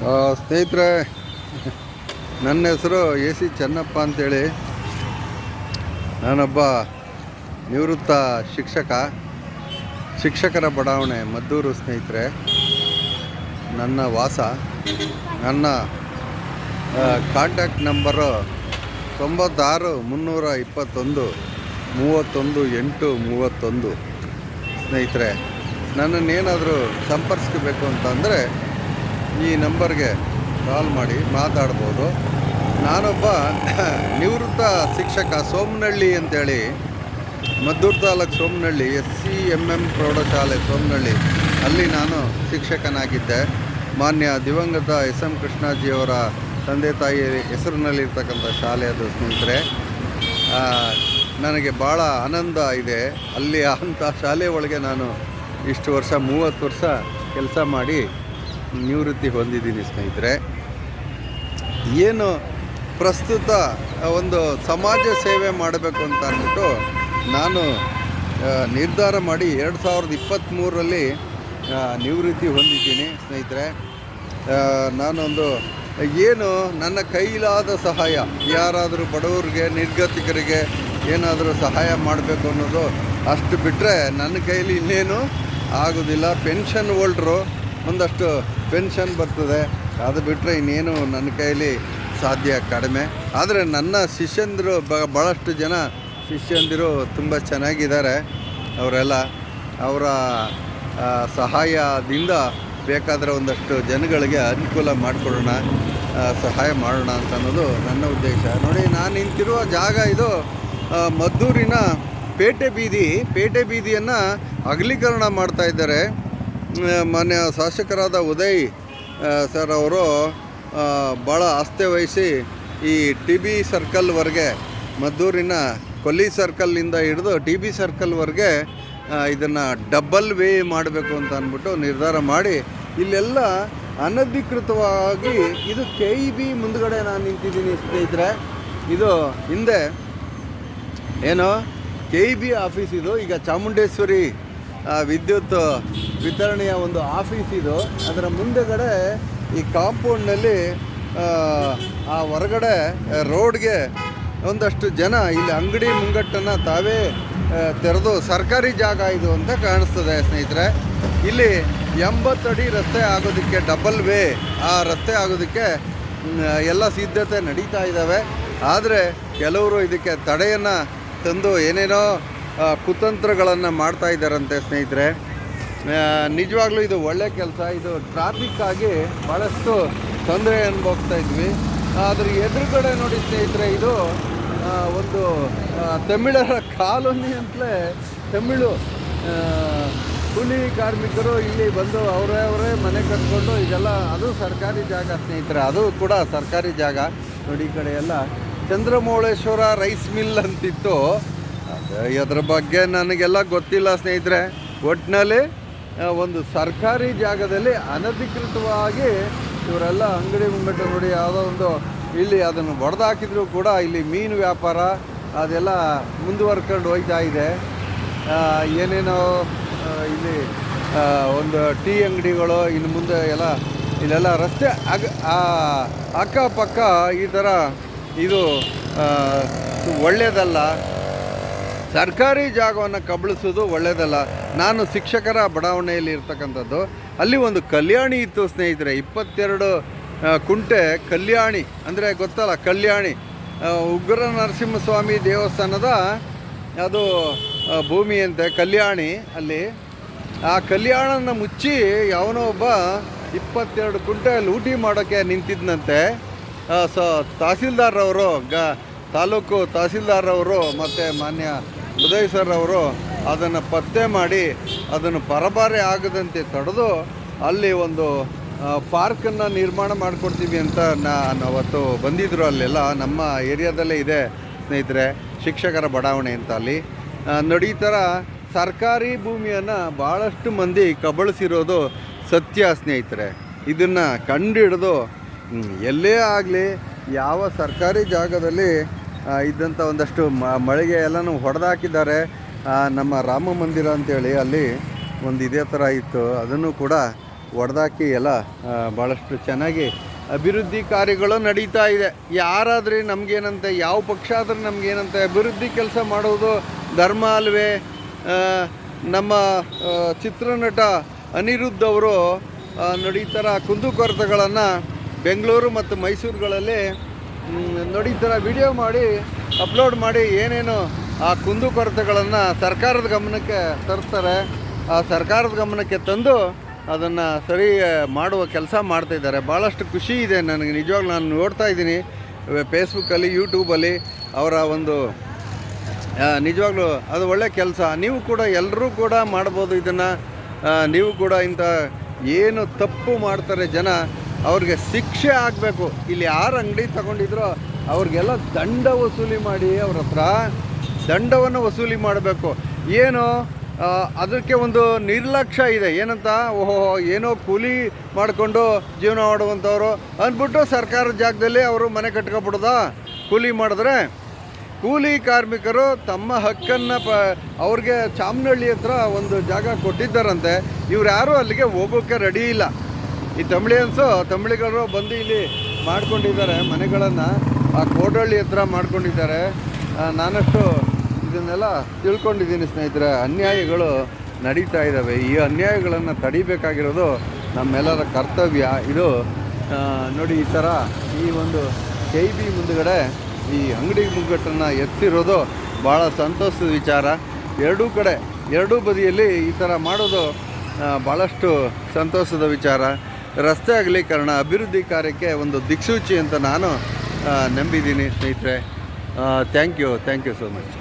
ಸ್ನೇಹಿತರೆ, ನನ್ನ ಹೆಸರು ಎ ಸಿ ಚೆನ್ನಪ್ಪ ಅಂತೇಳಿ. ನಾನೊಬ್ಬ ನಿವೃತ್ತ ಶಿಕ್ಷಕರ ಬಡಾವಣೆ ಮದ್ದೂರು. ಸ್ನೇಹಿತರೆ, ನನ್ನ ವಾಸ, ನನ್ನ ಕಾಂಟ್ಯಾಕ್ಟ್ ನಂಬರು 96 321 31 8 31. ಸ್ನೇಹಿತರೆ, ನನ್ನನ್ನೇನಾದರೂ ಸಂಪರ್ಕಿಸಬೇಕು ಅಂತಂದರೆ ಈ ನಂಬರ್ಗೆ ಕಾಲ್ ಮಾಡಿ ಮಾತಾಡ್ಬೋದು. ನಾನೊಬ್ಬ ನಿವೃತ್ತ ಶಿಕ್ಷಕ, ಸೋಮನಹಳ್ಳಿ ಅಂತೇಳಿ, ಮದ್ದೂರು ತಾಲೂಕು ಸೋಮನಹಳ್ಳಿ SCMM ಪ್ರೌಢಶಾಲೆ ಸೋಮನಹಳ್ಳಿ, ಅಲ್ಲಿ ನಾನು ಶಿಕ್ಷಕನಾಗಿದ್ದೆ. ಮಾನ್ಯ ದಿವಂಗತ SM ಕೃಷ್ಣಾಜಿಯವರ ತಂದೆ ತಾಯಿ ಹೆಸರಿನಲ್ಲಿರ್ತಕ್ಕಂಥ ಶಾಲೆ ಅದು. ಸ್ನೇಹಿತರೆ, ನನಗೆ ಭಾಳ ಆನಂದ ಇದೆ. ಅಲ್ಲಿ ಅಂಥ ಶಾಲೆ ಒಳಗೆ ನಾನು ಇಷ್ಟು ವರ್ಷ 30 ವರ್ಷ ಕೆಲಸ ಮಾಡಿ ನಿವೃತ್ತಿ ಹೊಂದಿದ್ದೀನಿ. ಸ್ನೇಹಿತರೆ, ಏನು ಪ್ರಸ್ತುತ ಒಂದು ಸಮಾಜ ಸೇವೆ ಮಾಡಬೇಕು ಅಂತ ಅಂದ್ಬಿಟ್ಟು ನಾನು ನಿರ್ಧಾರ ಮಾಡಿ 2023ರಲ್ಲಿ ನಿವೃತ್ತಿ ಹೊಂದಿದ್ದೀನಿ. ಸ್ನೇಹಿತರೆ, ನಾನೊಂದು ಏನು ನನ್ನ ಕೈಲಾದ ಸಹಾಯ, ಯಾರಾದರೂ ಬಡವರಿಗೆ, ನಿರ್ಗತಿಕರಿಗೆ ಏನಾದರೂ ಸಹಾಯ ಮಾಡಬೇಕು ಅನ್ನೋದು ಅಷ್ಟು ಬಿಟ್ಟರೆ ನನ್ನ ಕೈಲಿ ಇನ್ನೇನು ಆಗೋದಿಲ್ಲ. ಪೆನ್ಷನ್ ಹೋಲ್ಡ್ರು, ಒಂದಷ್ಟು ಪೆನ್ಷನ್ ಬರ್ತದೆ, ಅದು ಬಿಟ್ಟರೆ ಇನ್ನೇನು ನನ್ನ ಕೈಲಿ ಸಾಧ್ಯ ಕಡಿಮೆ. ಆದರೆ ನನ್ನ ಶಿಷ್ಯಂದಿರು ಭಾಳಷ್ಟು ಜನ ಶಿಷ್ಯಂದಿರು ತುಂಬ ಚೆನ್ನಾಗಿದ್ದಾರೆ. ಅವರೆಲ್ಲ ಅವರ ಸಹಾಯದಿಂದ ಬೇಕಾದರೆ ಒಂದಷ್ಟು ಜನಗಳಿಗೆ ಅನುಕೂಲ ಮಾಡಿಕೊಡೋಣ, ಸಹಾಯ ಮಾಡೋಣ ಅಂತ ಅನ್ನೋದು ನನ್ನ ಉದ್ದೇಶ. ನೋಡಿ, ನಾನು ನಿಂತಿರುವ ಜಾಗ ಇದು ಮದ್ದೂರಿನ ಪೇಟೆ ಬೀದಿಯನ್ನು ಅಗಲೀಕರಣ ಮಾಡ್ತಾಯಿದ್ದಾರೆ. ಮಾನ್ಯ ಶಾಸಕರಾದ ಉದಯ್ ಸರ್ ಅವರು ಭಾಳ ಆಸ್ಥೆ ವಹಿಸಿ ಈ TB ಸರ್ಕಲ್ವರೆಗೆ, ಮದ್ದೂರಿನ ಕೊಲ್ಲಿ ಸರ್ಕಲ್ನಿಂದ ಹಿಡಿದು TB ಸರ್ಕಲ್ವರೆಗೆ ಇದನ್ನು ಡಬಲ್ ವೇ ಮಾಡಬೇಕು ಅಂತ ಅಂದ್ಬಿಟ್ಟು ನಿರ್ಧಾರ ಮಾಡಿ, ಇಲ್ಲೆಲ್ಲ ಅನಧಿಕೃತವಾಗಿ ಇದು KEB ಮುಂದುಗಡೆ ನಾನು ನಿಂತಿದ್ದೀನಿ. ಸ್ನೇಹಿತರೆ, ಇದು ಹಿಂದೆ ಏನು KEB ಆಫೀಸ್ ಇದು, ಈಗ ಚಾಮುಂಡೇಶ್ವರಿ ವಿದ್ಯುತ್ ವಿತರಣೆಯ ಒಂದು ಆಫೀಸ್ ಇದು. ಅದರ ಮುಂದೆಗಡೆ ಈ ಕಾಂಪೌಂಡ್ನಲ್ಲಿ ಆ ಹೊರಗಡೆ ರೋಡ್ಗೆ ಒಂದಷ್ಟು ಜನ ಇಲ್ಲಿ ಅಂಗಡಿ ಮುಂಗಟ್ಟನ್ನು ತಾವೇ ತೆರೆದು ಸರ್ಕಾರಿ ಜಾಗ ಇದು ಅಂತ ಕಾಣಿಸ್ತದೆ. ಸ್ನೇಹಿತರೆ, ಇಲ್ಲಿ 80 ಅಡಿ ರಸ್ತೆ ಆಗೋದಕ್ಕೆ, ಡಬಲ್ ವೇ ಆ ರಸ್ತೆ ಆಗೋದಕ್ಕೆ ಎಲ್ಲ ಸಿದ್ಧತೆ ನಡೀತಾ ಇದ್ದಾವೆ. ಆದರೆ ಕೆಲವರು ಇದಕ್ಕೆ ತಡೆಯನ್ನು ತಂದು ಏನೇನೋ ಕುತಂತ್ರಗಳನ್ನು ಮಾಡ್ತಾ ಇದ್ದಾರಂತೆ. ಸ್ನೇಹಿತರೆ, ನಿಜವಾಗ್ಲೂ ಇದು ಒಳ್ಳೆಯ ಕೆಲಸ. ಇದು ಟ್ರಾಫಿಕ್ ಆಗಿ ಭಾಳಷ್ಟು ತೊಂದರೆ ಅನುಭವಿಸ್ತಾ ಇದ್ವಿ. ಅದ್ರ ಎದುರುಗಡೆ ನೋಡಿ ಸ್ನೇಹಿತರೆ, ಇದು ಒಂದು ತಮಿಳರ ಕಾಲೋನಿ ಅಂತಲೇ, ತಮಿಳು ಕೂಲಿ ಕಾರ್ಮಿಕರು ಇಲ್ಲಿ ಬಂದು ಅವರೇ ಮನೆ ಕಟ್ಕೊಂಡು, ಇದೆಲ್ಲ ಅದು ಸರ್ಕಾರಿ ಜಾಗ. ಸ್ನೇಹಿತರೆ, ಅದು ಕೂಡ ಸರ್ಕಾರಿ ಜಾಗ. ನೋಡಿ, ಈ ಕಡೆ ಎಲ್ಲ ಚಂದ್ರಮೌಳೇಶ್ವರ ರೈಸ್ ಮಿಲ್ ಅಂತಿತ್ತು. ಅದ್ರ ಬಗ್ಗೆ ನನಗೆಲ್ಲ ಗೊತ್ತಿಲ್ಲ. ಸ್ನೇಹಿತರೆ, ಒಟ್ಟಿನಲ್ಲಿ ಒಂದು ಸರ್ಕಾರಿ ಜಾಗದಲ್ಲಿ ಅನಧಿಕೃತವಾಗಿ ಇವರೆಲ್ಲ ಅಂಗಡಿ ಮುಂಗಟ್ಟು, ನೋಡಿ, ಯಾವುದೋ ಒಂದು ಇಲ್ಲಿ ಅದನ್ನು ಹೊಡೆದಾಕಿದ್ರು ಕೂಡ ಇಲ್ಲಿ ಮೀನು ವ್ಯಾಪಾರ ಅದೆಲ್ಲ ಮುಂದುವರ್ಕೊಂಡು ಹೋಗ್ತಾ ಇದೆ. ಏನೇನೋ ಇಲ್ಲಿ ಒಂದು ಟೀ ಅಂಗಡಿಗಳು, ಇನ್ನು ಮುಂದೆ ಇಲ್ಲೆಲ್ಲ ರಸ್ತೆ ಅಕ್ಕಪಕ್ಕ ಈ ಥರ ಇದು ಒಳ್ಳೆಯದಲ್ಲ. ಸರ್ಕಾರಿ ಜಾಗವನ್ನು ಕಬಳಿಸೋದು ಒಳ್ಳೆಯದಲ್ಲ. ನಾನು ಶಿಕ್ಷಕರ ಬಡಾವಣೆಯಲ್ಲಿ ಇರ್ತಕ್ಕಂಥದ್ದು, ಅಲ್ಲಿ ಒಂದು ಕಲ್ಯಾಣಿ ಇತ್ತು. ಸ್ನೇಹಿತರೆ, 22 ಕುಂಟೆ ಕಲ್ಯಾಣಿ ಅಂದರೆ ಗೊತ್ತಲ್ಲ, ಕಲ್ಯಾಣಿ ಉಗ್ರ ನರಸಿಂಹಸ್ವಾಮಿ ದೇವಸ್ಥಾನದ ಅದು ಭೂಮಿ ಅಂತೆ ಕಲ್ಯಾಣಿ. ಅಲ್ಲಿ ಆ ಕಲ್ಯಾಣನ ಮುಚ್ಚಿ ಯಾವನೋ ಒಬ್ಬ 22 ಕುಂಟೆ ಲೂಟಿ ಮಾಡೋಕ್ಕೆ ನಿಂತಿದ್ದಂತೆ. ತಹಸೀಲ್ದಾರ್ರವರು, ತಾಲೂಕು ತಹಸೀಲ್ದಾರ್ರವರು ಮತ್ತು ಮಾನ್ಯ ಉದಯ್ ಸರ್ ಅವರು ಅದನ್ನು ಪತ್ತೆ ಮಾಡಿ ಅದನ್ನು ಪರಭಾರೆ ಆಗದಂತೆ ತಡೆದು ಅಲ್ಲಿ ಒಂದು ಪಾರ್ಕನ್ನು ನಿರ್ಮಾಣ ಮಾಡಿಕೊಡ್ತೀವಿ ಅಂತ ಅವತ್ತು ಬಂದಿದ್ದರು. ಅಲ್ಲೆಲ್ಲ ನಮ್ಮ ಏರಿಯಾದಲ್ಲೇ ಇದೆ ಸ್ನೇಹಿತರೆ, ಶಿಕ್ಷಕರ ಬಡಾವಣೆ ಅಂತ. ಅಲ್ಲಿ ನೋಡಿ, ಈ ಥರ ಸರ್ಕಾರಿ ಭೂಮಿಯನ್ನು ಭಾಳಷ್ಟು ಮಂದಿ ಕಬಳಿಸಿರೋದು ಸತ್ಯ. ಸ್ನೇಹಿತರೆ, ಇದನ್ನು ಕಂಡು ಹಿಡಿದು ಎಲ್ಲೇ ಆಗಲಿ ಯಾವ ಸರ್ಕಾರಿ ಜಾಗದಲ್ಲಿ ಇದ್ದಂಥ ಒಂದಷ್ಟು ಮಳೆಗೆ ಎಲ್ಲನೂ ಹೊಡೆದಾಕಿದ್ದಾರೆ. ನಮ್ಮ ರಾಮ ಮಂದಿರ ಅಂತೇಳಿ ಅಲ್ಲಿ ಒಂದು ಇದೇ ಥರ ಇತ್ತು, ಅದನ್ನು ಕೂಡ ಹೊಡೆದಾಕಿ ಎಲ್ಲ ಭಾಳಷ್ಟು ಚೆನ್ನಾಗಿ ಅಭಿವೃದ್ಧಿ ಕಾರ್ಯಗಳು ನಡೀತಾ ಇದೆ. ಯಾರಾದರೆ ನಮಗೇನಂತೆ, ಯಾವ ಪಕ್ಷ ಆದರೂ ನಮಗೇನಂತೆ, ಅಭಿವೃದ್ಧಿ ಕೆಲಸ ಮಾಡೋದು ಧರ್ಮ ಅಲ್ವೇ? ನಮ್ಮ ಚಿತ್ರನಟ ಅನಿರುದ್ಧ್ ಅವರು ನೋಡಿ ಈ ಥರ ಕುಂದುಕೊರತೆಗಳನ್ನು ಬೆಂಗಳೂರು ಮತ್ತು ಮೈಸೂರುಗಳಲ್ಲಿ ನೋಡಿ ಈ ಥರ ವಿಡಿಯೋ ಮಾಡಿ ಅಪ್ಲೋಡ್ ಮಾಡಿ ಏನೇನು ಆ ಕುಂದುಕೊರತೆಗಳನ್ನು ಸರ್ಕಾರದ ಗಮನಕ್ಕೆ ತರ್ತಾರೆ. ಆ ಸರ್ಕಾರದ ಗಮನಕ್ಕೆ ತಂದು ಅದನ್ನು ಸರಿ ಮಾಡುವ ಕೆಲಸ ಮಾಡ್ತಾಯಿದ್ದಾರೆ. ಭಾಳಷ್ಟು ಖುಷಿ ಇದೆ ನನಗೆ ನಿಜವಾಗ್ಲೂ. ನಾನು ನೋಡ್ತಾ ಇದ್ದೀನಿ ಫೇಸ್ಬುಕ್ಕಲ್ಲಿ, ಯೂಟ್ಯೂಬಲ್ಲಿ ಅವರ ಒಂದು ನಿಜವಾಗ್ಲೂ ಅದು ಒಳ್ಳೆಯ ಕೆಲಸ. ನೀವು ಕೂಡ ಎಲ್ಲರೂ ಕೂಡ ಮಾಡ್ಬೋದು ಇದನ್ನು. ನೀವು ಕೂಡ ಇಂಥ ಏನು ತಪ್ಪು ಮಾಡ್ತಾರೆ ಜನ, ಅವ್ರಿಗೆ ಶಿಕ್ಷೆ ಆಗಬೇಕು. ಇಲ್ಲಿ ಯಾರು ಅಂಗಡಿ ತಗೊಂಡಿದ್ರೋ ಅವ್ರಿಗೆಲ್ಲ ದಂಡ ವಸೂಲಿ ಮಾಡಿ, ಅವ್ರ ಹತ್ರ ದಂಡವನ್ನು ವಸೂಲಿ ಮಾಡಬೇಕು. ಏನು ಅದಕ್ಕೆ ಒಂದು ನಿರ್ಲಕ್ಷ್ಯ ಇದೆ. ಏನಂತ, ಓಹೋ ಏನೋ ಕೂಲಿ ಮಾಡಿಕೊಂಡು ಜೀವನ ಮಾಡುವಂಥವ್ರು ಅಂದ್ಬಿಟ್ಟು ಸರ್ಕಾರದ ಜಾಗದಲ್ಲಿ ಅವರು ಮನೆ ಕಟ್ಕೊಬಿಡೋದಾ? ಕೂಲಿ ಮಾಡಿದ್ರೆ ಕೂಲಿ ಕಾರ್ಮಿಕರು ತಮ್ಮ ಹಕ್ಕನ್ನು ಅವ್ರಿಗೆ ಚಾಮನಹಳ್ಳಿ ಹತ್ರ ಒಂದು ಜಾಗ ಕೊಟ್ಟಿದ್ದಾರಂತೆ. ಇವ್ರು ಯಾರೂ ಅಲ್ಲಿಗೆ ಹೋಗೋಕ್ಕೆ ರೆಡಿ ಇಲ್ಲ. ಈ ತಮಿಳಿಗರು ಬಂದು ಇಲ್ಲಿ ಮಾಡ್ಕೊಂಡಿದ್ದಾರೆ ಮನೆಗಳನ್ನು. ಆ ಕೋಡಹಳ್ಳಿ ಹತ್ರ ಮಾಡ್ಕೊಂಡಿದ್ದಾರೆ. ನಾನಷ್ಟು ಇದನ್ನೆಲ್ಲ ತಿಳ್ಕೊಂಡಿದ್ದೀನಿ ಸ್ನೇಹಿತರೆ. ಅನ್ಯಾಯಗಳು ನಡೀತಾ ಇದ್ದಾವೆ. ಈ ಅನ್ಯಾಯಗಳನ್ನು ತಡಿಬೇಕಾಗಿರೋದು ನಮ್ಮೆಲ್ಲರ ಕರ್ತವ್ಯ. ಇದು ನೋಡಿ ಈ ಥರ ಈ ಒಂದು KIB ಮುಂದುಗಡೆ ಈ ಅಂಗಡಿ ಮುಗ್ಗಟ್ಟನ್ನು ಎತ್ತಿರೋದು ಭಾಳ ಸಂತೋಷದ ವಿಚಾರ. ಎರಡೂ ಬದಿಯಲ್ಲಿ ಈ ಥರ ಮಾಡೋದು ಭಾಳಷ್ಟು ಸಂತೋಷದ ವಿಚಾರ. ರಸ್ತೆ ಅಗಲೀಕರಣ ಅಭಿವೃದ್ಧಿ ಕಾರ್ಯಕ್ಕೆ ಒಂದು ದಿಕ್ಸೂಚಿ ಅಂತ ನಾನು ನಂಬಿದ್ದೀನಿ ಸ್ನೇಹಿತರೆ. Thank you so much.